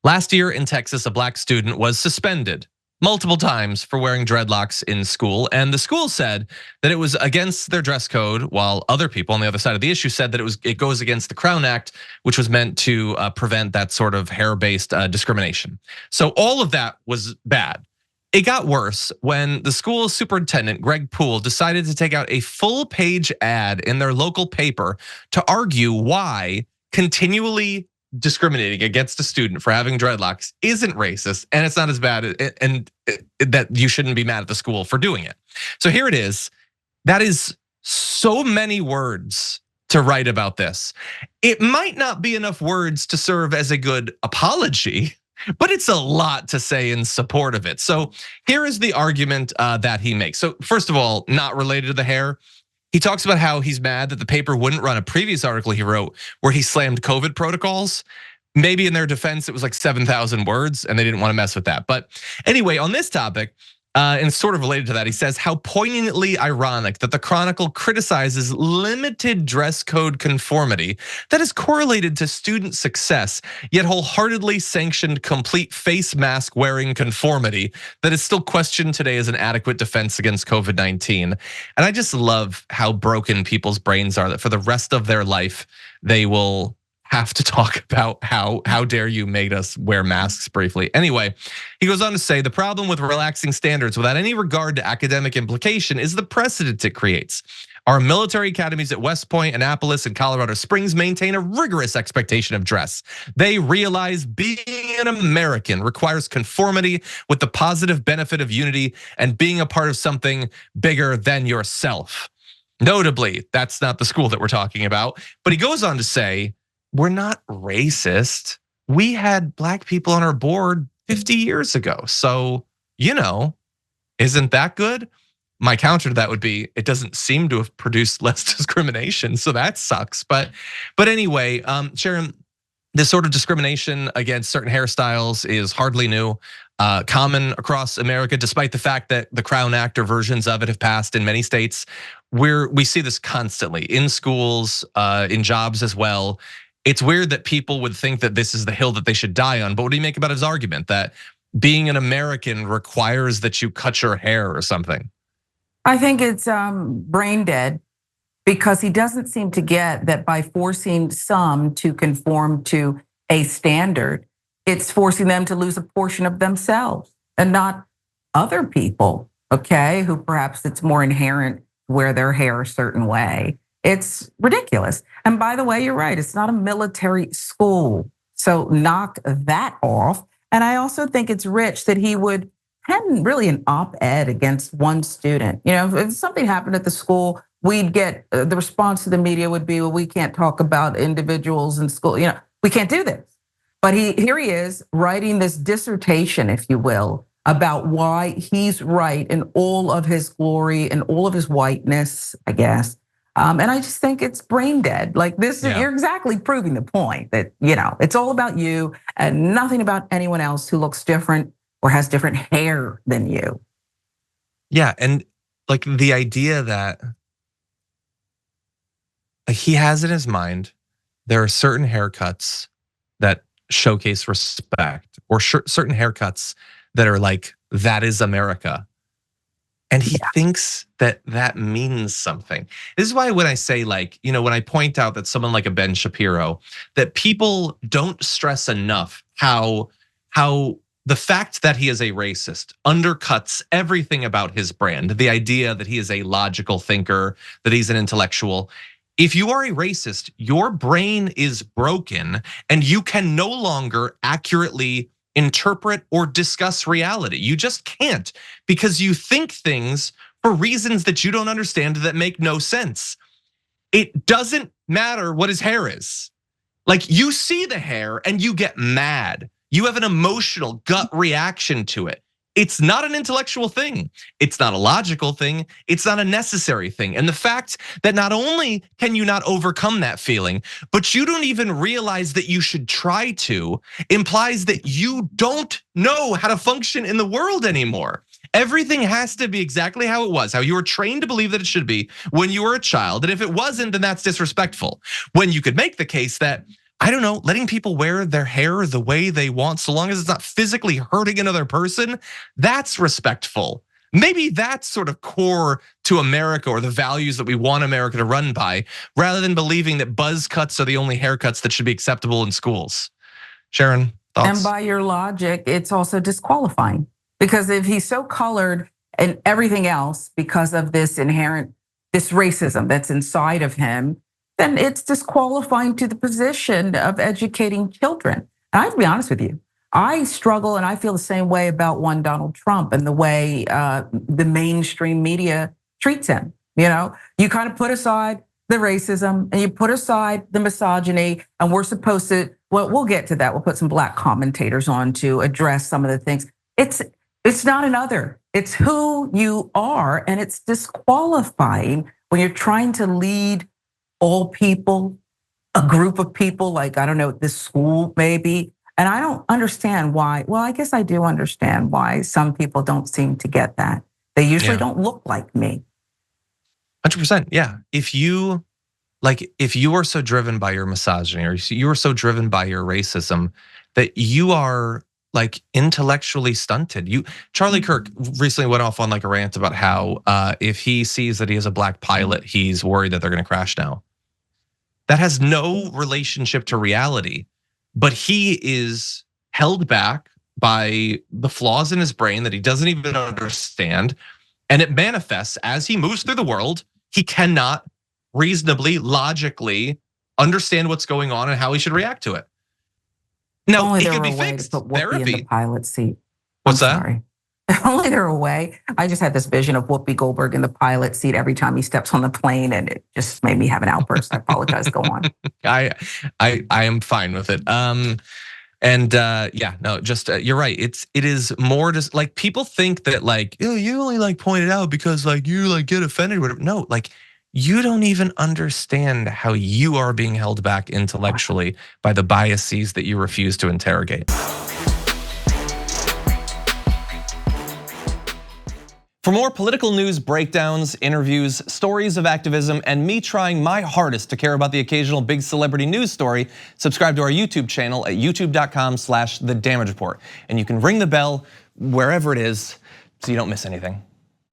Last year in Texas, a black student was suspended multiple times for wearing dreadlocks in school. And the school said that it was against their dress code, while other people on the other side of the issue said that it goes against the Crown Act, which was meant to prevent that sort of hair-based discrimination. So all of that was bad. It got worse when the school superintendent, Greg Poole, decided to take out a full-page ad in their local paper to argue why continually discriminating against a student for having dreadlocks isn't racist, and it's not as bad, and that you shouldn't be mad at the school for doing it. So here it is. That is so many words to write about this. It might not be enough words to serve as a good apology, but it's a lot to say in support of it. So here is the argument that he makes. So first of all, not related to the hair, he talks about how he's mad that the paper wouldn't run a previous article he wrote where he slammed COVID protocols. Maybe in their defense, it was like 7,000 words and they didn't want to mess with that. But anyway, on this topic, and sort of related to that, he says how poignantly ironic that the Chronicle criticizes limited dress code conformity that is correlated to student success, yet wholeheartedly sanctioned complete face mask wearing conformity that is still questioned today as an adequate defense against COVID-19. And I just love how broken people's brains are that for the rest of their life, they will have to talk about how dare you made us wear masks briefly. Anyway, he goes on to say the problem with relaxing standards without any regard to academic implication is the precedent it creates. Our military academies at West Point, Annapolis, and Colorado Springs maintain a rigorous expectation of dress. They realize being an American requires conformity with the positive benefit of unity and being a part of something bigger than yourself. Notably, that's not the school that we're talking about, but he goes on to say, we're not racist. We had black people on our board 50 years ago. So, isn't that good? My counter to that would be, it doesn't seem to have produced less discrimination. So that sucks. But anyway, Sharon, this sort of discrimination against certain hairstyles is hardly new. Common across America, despite the fact that the Crown Act or versions of it have passed in many states. We see this constantly in schools, in jobs as well. It's weird that people would think that this is the hill that they should die on. But what do you make about his argument that being an American requires that you cut your hair or something? I think it's brain dead because he doesn't seem to get that by forcing some to conform to a standard, it's forcing them to lose a portion of themselves and not other people, okay, who perhaps it's more inherent to wear their hair a certain way. It's ridiculous. And by the way, you're right, it's not a military school. So knock that off. And I also think it's rich that he would pen really an op-ed against one student. If something happened at the school, we'd get, the response to the media would be, well, we can't talk about individuals in school. We can't do this. But here he is writing this dissertation, if you will, about why he's right in all of his glory and all of his whiteness, I guess. And I just think it's brain dead. Like this, You're exactly proving the point that, it's all about you and nothing about anyone else who looks different or has different hair than you. Yeah, and like the idea that he has in his mind, there are certain haircuts that showcase respect or certain haircuts that are like, that is America. And he thinks that that means something. This is why when I say when I point out that someone like a Ben Shapiro, that people don't stress enough how the fact that he is a racist undercuts everything about his brand. The idea that he is a logical thinker, that he's an intellectual. If you are a racist, your brain is broken and you can no longer accurately interpret or discuss reality. You just can't, because you think things for reasons that you don't understand that make no sense. It doesn't matter what his hair is. Like you see the hair and you get mad. You have an emotional gut reaction to it. It's not an intellectual thing. It's not a logical thing. It's not a necessary thing. And the fact that not only can you not overcome that feeling, but you don't even realize that you should try to, implies that you don't know how to function in the world anymore. Everything has to be exactly how it was, how you were trained to believe that it should be when you were a child. And if it wasn't, then that's disrespectful. When you could make the case that, I don't know, letting people wear their hair the way they want, so long as it's not physically hurting another person, that's respectful. Maybe that's sort of core to America, or the values that we want America to run by, rather than believing that buzz cuts are the only haircuts that should be acceptable in schools. Sharon, thoughts? And by your logic, it's also disqualifying, because if he's so colored and everything else because of this racism that's inside of him, then it's disqualifying to the position of educating children. And I have to be honest with you, I struggle and I feel the same way about one Donald Trump and the way the mainstream media treats him. You kind of put aside the racism and you put aside the misogyny, and we're supposed to, well, we'll get to that. We'll put some black commentators on to address some of the things. It's not another, it's who you are, and it's disqualifying when you're trying to lead all people, a group of people, like, I don't know, this school maybe. And I don't understand why. Well, I guess I do understand why some people don't seem to get that. They usually don't look like me. 100%, yeah. If you are so driven by your misogyny, or you are so driven by your racism, that you are like intellectually stunted. Charlie Kirk recently went off on like a rant about how if he sees that he has a black pilot, he's worried that they're gonna crash now. That has no relationship to reality, but he is held back by the flaws in his brain that he doesn't even understand. And it manifests as he moves through the world. He cannot reasonably, logically understand what's going on and how he should react to it. No, it could be fixed. Therapy. In the pilot seat. What's that? Sorry. If only there were a way. I just had this vision of Whoopi Goldberg in the pilot seat every time he steps on the plane, and it just made me have an outburst. I apologize. Go on. I am fine with it. You're right. It is more just like people think that like, oh, you only like point it out because like you like get offended or whatever. No, like you don't even understand how you are being held back intellectually by the biases that you refuse to interrogate. For more political news breakdowns, interviews, stories of activism, and me trying my hardest to care about the occasional big celebrity news story, subscribe to our YouTube channel at youtube.com/The Damage Report. And you can ring the bell wherever it is so you don't miss anything.